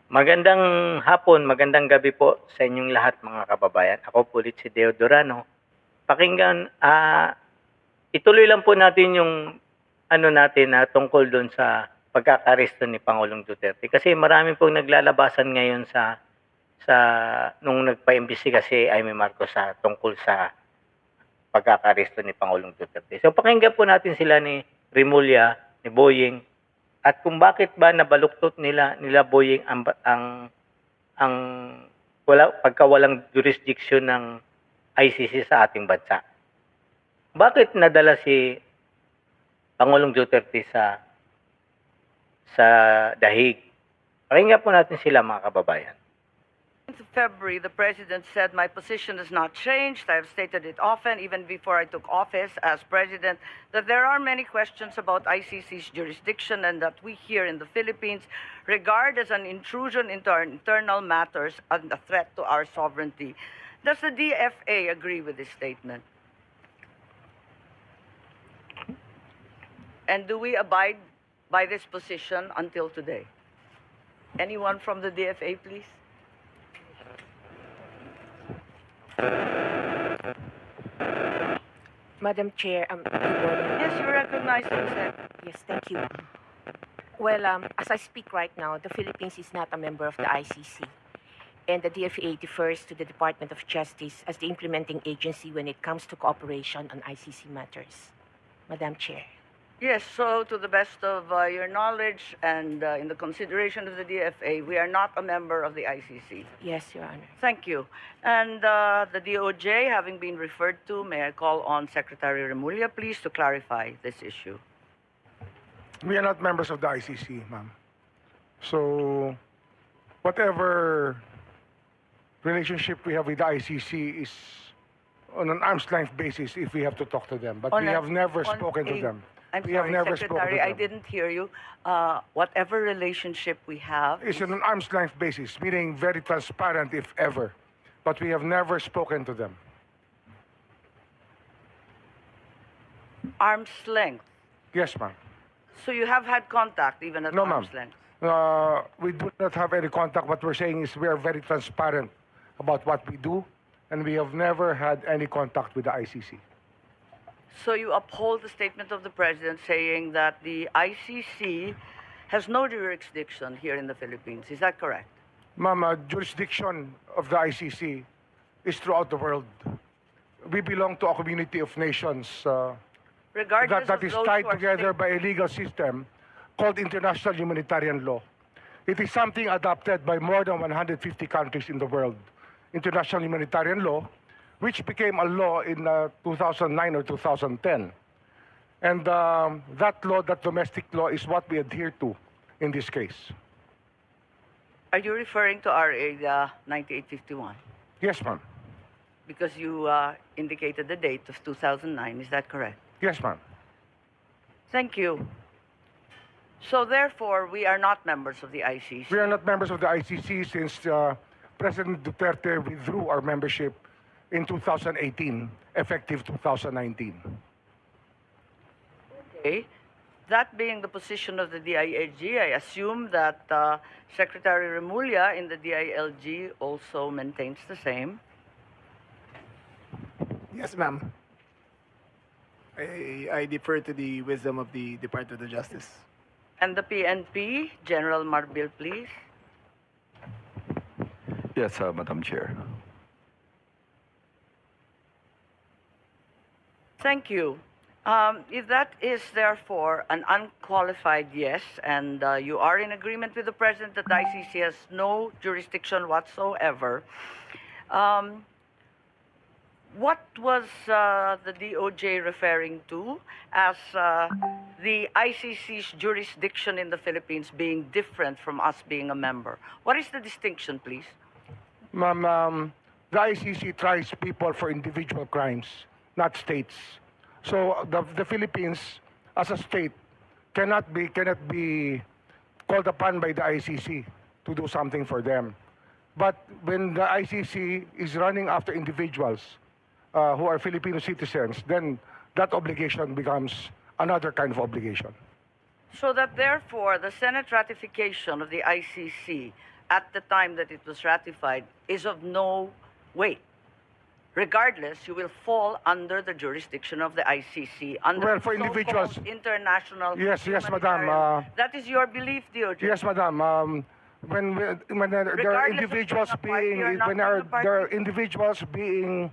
Magandang hapon, magandang gabi po sa inyong lahat mga kababayan. Ako po ulit si Deo Durano. Pakinggan, ituloy lang po natin yung ano natin na tungkol doon sa pagkakaresto ni Pangulong Duterte. Kasi marami pong naglalabasan ngayon sa nung nagpaimbestiga si Amy Marcos sa tungkol sa pagkakaresto ni Pangulong Duterte. So pakinggan po natin sila ni Remullia, ni Boying, at kung bakit ba nabaluktot nila Boying ang pagkawalang jurisdiction ng ICC sa ating bansa. Bakit nadala si Pangulong Duterte sa dahig? Pakinggan po natin sila mga kababayan. February, the President said, my position has not changed. I have stated it often, even before I took office as President, that there are many questions about ICC's jurisdiction and that we here in the Philippines regard as an intrusion into our internal matters and a threat to our sovereignty. Does the DFA agree with this statement? And do we abide by this position until today? Anyone from the DFA, please? Madam Chair, good morning. Yes, you recognize consent. Yes, thank you. Well, as I speak right now, the Philippines is not a member of the ICC, and the DFA defers to the Department of Justice as the implementing agency when it comes to cooperation on ICC matters. Madam Chair. Yes, so to the best of your knowledge and in the consideration of the DFA, we are not a member of the ICC. Yes, Your Honor. Thank you. And the DOJ, having been referred to, may I call on Secretary Remullia, please, to clarify this issue. We are not members of the ICC, ma'am. So, whatever relationship we have with the ICC is on an arm's length basis if we have to talk to them. But we have never spoken to them. I'm We sorry, have never spoken to Secretary, I them. didn't hear you. Whatever relationship we have It's on an arm's length basis, meaning very transparent if ever. But we have never spoken to them. arm's length. Yes, ma'am. So you have had contact even at No, ma'am. arm's length? We do not have any contact. What we're saying is we are very transparent about what we do, and we have never had any contact with the ICC. So you uphold the statement of the President saying that the ICC has no jurisdiction here in the Philippines. Is that correct? Ma'am, jurisdiction of the ICC is throughout the world. We belong to a community of nations Regardless that of is those tied who are together by a legal system called international humanitarian law. It is something adopted by more than 150 countries in the world. International humanitarian law, which became a law in 2009 or 2010. And that law, that domestic law, is what we adhere to in this case. Are you referring to RA 9851? Yes, ma'am. Because you indicated the date of 2009. Is that correct? Yes, ma'am. Thank you. So therefore, we are not members of the ICC. We are not members of the ICC since President Duterte withdrew our membership in 2018, effective 2019. Okay. That being the position of the DILG, I assume that Secretary Remullia in the DILG also maintains the same. Yes, ma'am. I defer to the wisdom of the Department of Justice. And the PNP, General Marbil, please. Yes, Madam Chair. Thank you. If that is therefore an unqualified yes, and you are in agreement with the President that the ICC has no jurisdiction whatsoever, what was the DOJ referring to as the ICC's jurisdiction in the Philippines being different from us being a member? What is the distinction, please? Ma'am, the ICC tries people for individual crimes, not states. So the Philippines, as a state, cannot be called upon by the ICC to do something for them. But when the ICC is running after individuals who are Filipino citizens, then that obligation becomes another kind of obligation. So that therefore the Senate ratification of the ICC at the time that it was ratified is of no weight. Regardless, you will fall under the jurisdiction of the ICC, under Well, the for so-called individuals- international Yes, madam. humanitarian- that is your belief, DOJ. Yes, madam. When there are Regardless of individuals being a party being or not when being a there are party? individuals being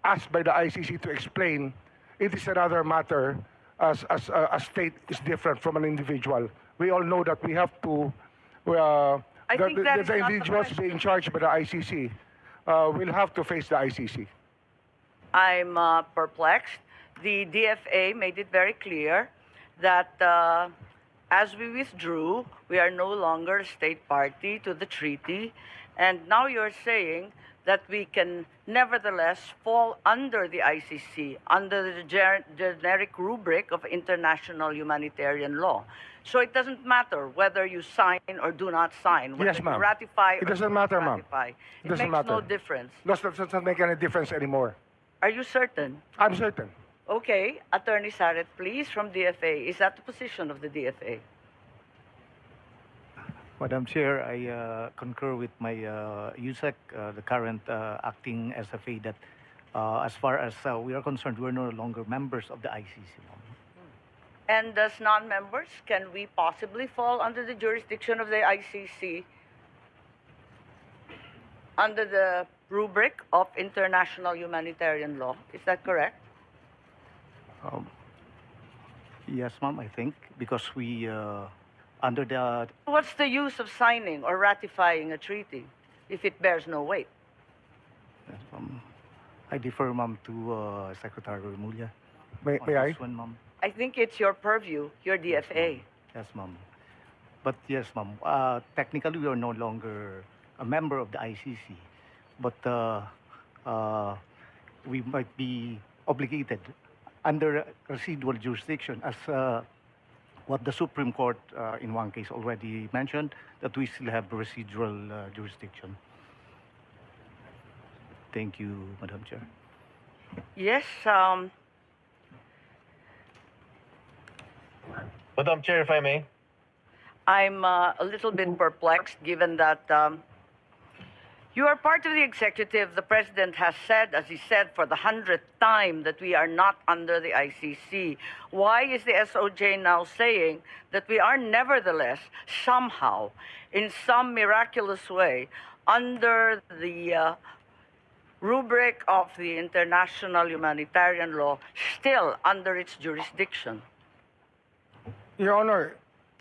asked by the ICC to explain, it is another matter. As a state is different from an individual. We all know that we have to. I think that is the not the individuals question. being charged by the ICC will have to face the ICC. I'm perplexed. The DFA made it very clear that as we withdrew, we are no longer a state party to the treaty. And now you're saying that we can nevertheless fall under the ICC, under the generic rubric of international humanitarian law. So it doesn't matter whether you sign or do not sign, whether Yes, you ma'am. ratify It or doesn't do not matter, ma'am. ratify. It It doesn't makes no matter. difference. Doesn't make any difference anymore. Are you certain? I'm certain. Okay, Attorney Saret, please, from DFA. Is that the position of the DFA? Madam Chair, I concur with my USEC, the current acting SFA, that as far as we are concerned, we're no longer members of the ICC. And as non-members, can we possibly fall under the jurisdiction of the ICC under the rubric of international humanitarian law? Is that correct? Yes, ma'am, I think, because we, under the, What's the use of signing or ratifying a treaty if it bears no weight? I defer, ma'am, to Secretary Remullia. May on I? this one, ma'am. I think it's your purview, your DFA. Yes, ma'am. But yes, ma'am, technically we are no longer a member of the ICC, but we might be obligated under residual jurisdiction as what the Supreme Court in one case already mentioned, that we still have residual jurisdiction. Thank you, Madam Chair. Yes, Madam Chair, if I may. I'm a little bit perplexed given that you are part of the executive. The president has said, as he said for the 100th time, that we are not under the ICC. Why is the SOJ now saying that we are nevertheless somehow, in some miraculous way, under the rubric of the international humanitarian law, still under its jurisdiction? Your Honor,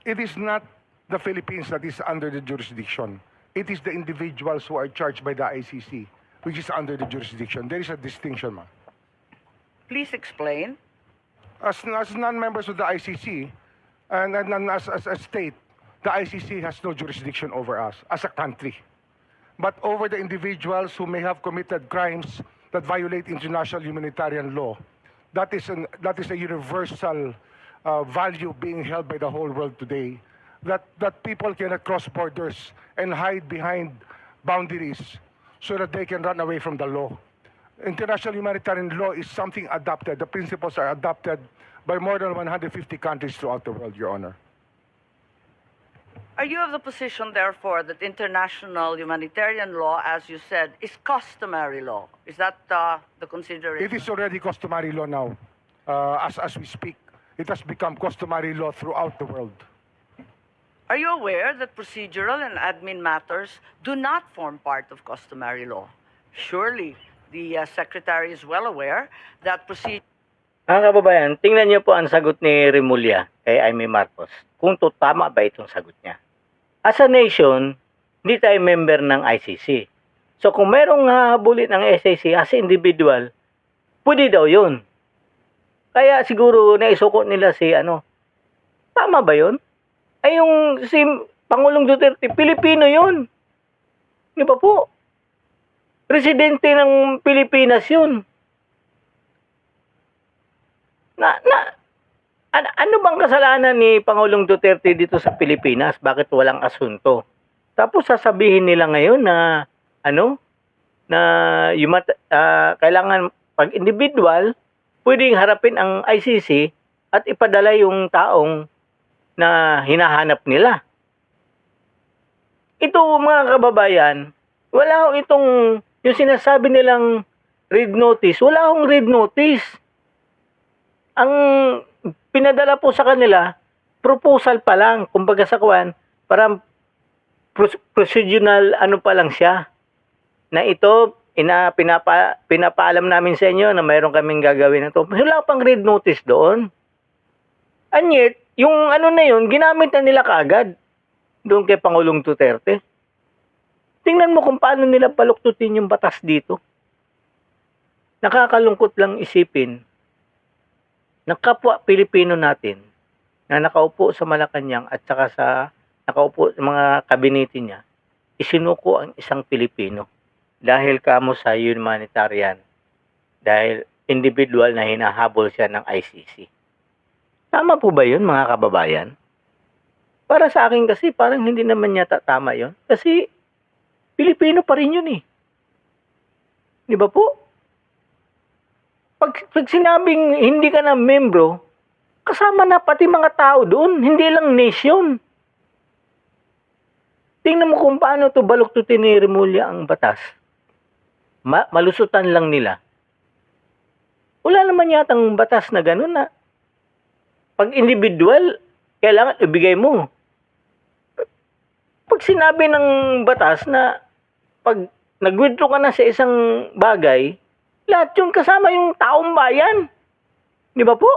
it is not the Philippines that is under the jurisdiction. It is the individuals who are charged by the ICC, which is under the jurisdiction. There is a distinction, ma'am. Please explain. As non-members of the ICC, and as a state, the ICC has no jurisdiction over us as a country. But over the individuals who may have committed crimes that violate international humanitarian law, that is a universal value being held by the whole world today, that people cannot cross borders and hide behind boundaries so that they can run away from the law. International humanitarian law is something adopted. The principles are adopted by more than 150 countries throughout the world, Your Honor. Are you of the position, therefore, that international humanitarian law, as you said, is customary law? Is that the consideration? It is already customary law now. As we speak, it has become customary law throughout the world. Are you aware that procedural and admin matters do not form part of customary law? Surely, the Secretary is well aware that Mga kababayan, tingnan niyo po ang sagot ni Remullia kay Amy Marcos. Kung tama ba itong sagot niya. As a nation, hindi tayo member ng ICC. So kung merong hahabulin ng SAC as individual, pwede daw yun. Kaya siguro naisuko nila si tama ba yun? Ay yung si Pangulong Duterte, Pilipino yun. Di ba po? Presidente ng Pilipinas yun. Ano bang kasalanan ni Pangulong Duterte dito sa Pilipinas? Bakit walang asunto? Tapos sasabihin nila ngayon na kailangan pag individual, pwedeng harapin ang ICC at ipadala yung taong na hinahanap nila. ito mga kababayan, wala ho itong, yung sinasabi nilang read notice, wala akong read notice. Ang pinadala po sa kanila, proposal pa lang, kumbaga sa kuwan, parang procedural ano pa lang siya, na ito, pinapaalam namin sa inyo na mayroon kaming gagawin na ito. Wala pang read notice doon. And yet, yung ano na yun, ginamit na nila kaagad doon kay Pangulong Duterte. Tingnan mo kung paano nila baluktutin yung batas dito. Nakakalungkot lang isipin ng kapwa Pilipino natin na nakaupo sa Malacanang at saka sa nakaupo sa mga kabinete niya, isinuko ang isang Pilipino dahil kamo sa humanitarian, dahil individual na hinahabol siya ng ICC. Tama po ba yun, mga kababayan? Para sa akin kasi parang hindi naman yata tama yun. Kasi Pilipino pa rin yun eh. Di ba po? Pag sinabing hindi ka na membro, kasama na pati mga tao doon, hindi lang nation. Tingnan mo kung paano to baluktutin ni Remullia ang batas. Malusutan lang nila. Wala naman yatang batas na gano'n na pag individual, kailangan ibigay mo. Pag sinabi ng batas na pag nag-withdraw ka na sa isang bagay, lahat yung kasama yung taong bayan. Di ba po?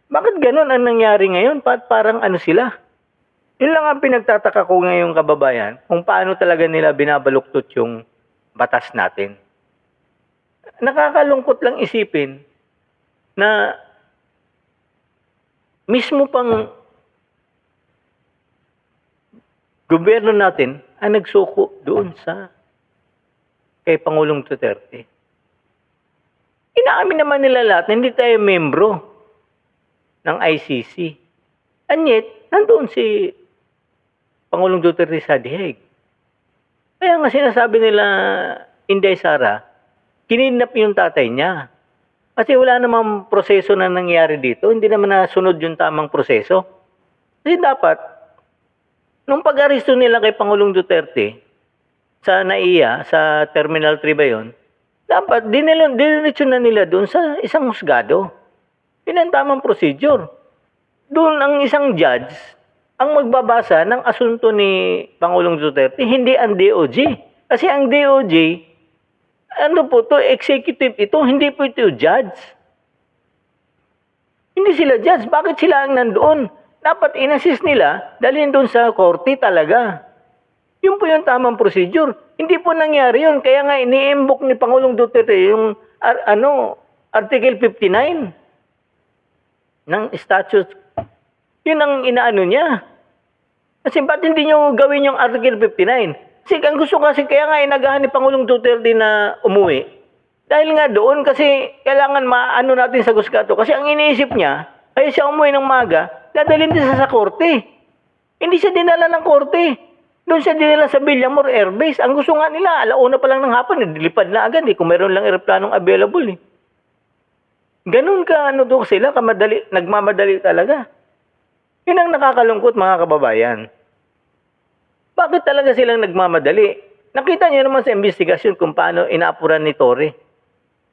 Bakit gano'n ang nangyari ngayon? Parang ano sila? Yun lang ang pinagtataka ko ngayong kababayan, kung paano talaga nila binabaluktot yung batas natin. Nakakalungkot lang isipin na mismo pang gobyerno natin ang nagsuko doon sa kay Pangulong Duterte. Inaamin naman nila lahat na hindi tayo membro ng ICC. And yet, nandoon si Pangulong Duterte sa The Hague. Kaya nga sinasabi nila, Inday Sara, kinidnap yung tatay niya. Kasi wala namang proseso na nangyari dito. Hindi naman nasunod yung tamang proseso. Kasi dapat, nung pag-aristo nila kay Pangulong Duterte, sa NAIA, sa Terminal 3 ba yun, dapat diniretso na nila doon sa isang husgado. Yun ang tamang procedure. Doon ang isang judge ang magbabasa ng asunto ni Pangulong Duterte, hindi ang DOJ. Kasi ang DOJ, ano po to, executive ito, hindi po ito judge. Hindi sila judge. Bakit sila ang nandoon? Dapat in-assist nila, dalhin doon sa korte talaga. Yun po yung tamang procedure. Hindi po nangyari yun. Kaya nga ini-invoke ni Pangulong Duterte yung Article 59 ng statute. Yun ang inaano niya. Kasi ba't hindi nyo gawin yung Article 59? Kasi ang gusto kasi, kaya nga inagahan ni Pangulong Duterte na umuwi. Dahil nga doon, kasi kailangan maano natin sa Gusgato. Kasi ang iniisip niya, ay siya umuwi ng maga, dadalhin din sa korte. Hindi siya dinala ng korte. Doon siya dinala sa Villamor Air Base. Ang gusto nga nila, alauna pa lang ng hapon, dilipad na agad kung meron lang aeroplanong available Ganun ka, doon sila, nagmamadali talaga. Yun ang nakakalungkot, mga kababayan. Bakit talaga silang nagmamadali? Nakita niyo naman sa investigasyon kung paano inaapuran ni Torre.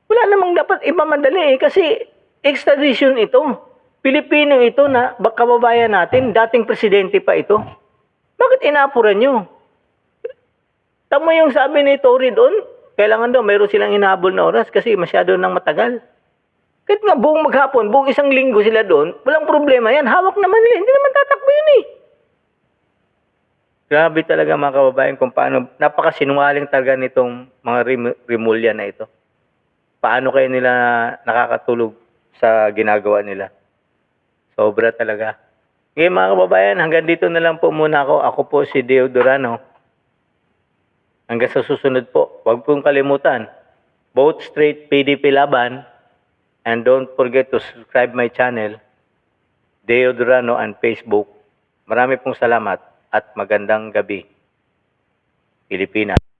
Wala namang dapat ipamadali kasi extradition ito. Pilipino ito na kababayan natin, dating presidente pa ito. Bakit inaapuran nyo? Tama yung sabi ni Torre doon, kailangan daw mayroon silang inahabol na oras kasi masyado nang matagal. Kahit nga buong maghapon, buong isang linggo sila doon, walang problema yan. Hawak naman nila, hindi naman tatakbo yun Grabe talaga mga kababayan kung paano, napakasinungaling talaga nitong mga remullia na ito. Paano kayo nila nakakatulog sa ginagawa nila. Sobra talaga. Okay mga kababayan, hanggang dito na lang po muna ako. Ako po si Deo Durano. Hanggang sa susunod po, huwag pong kalimutan, vote straight PDP laban. And don't forget to subscribe my channel, Deo Durano on Facebook. Marami pong salamat at magandang gabi, Pilipinas.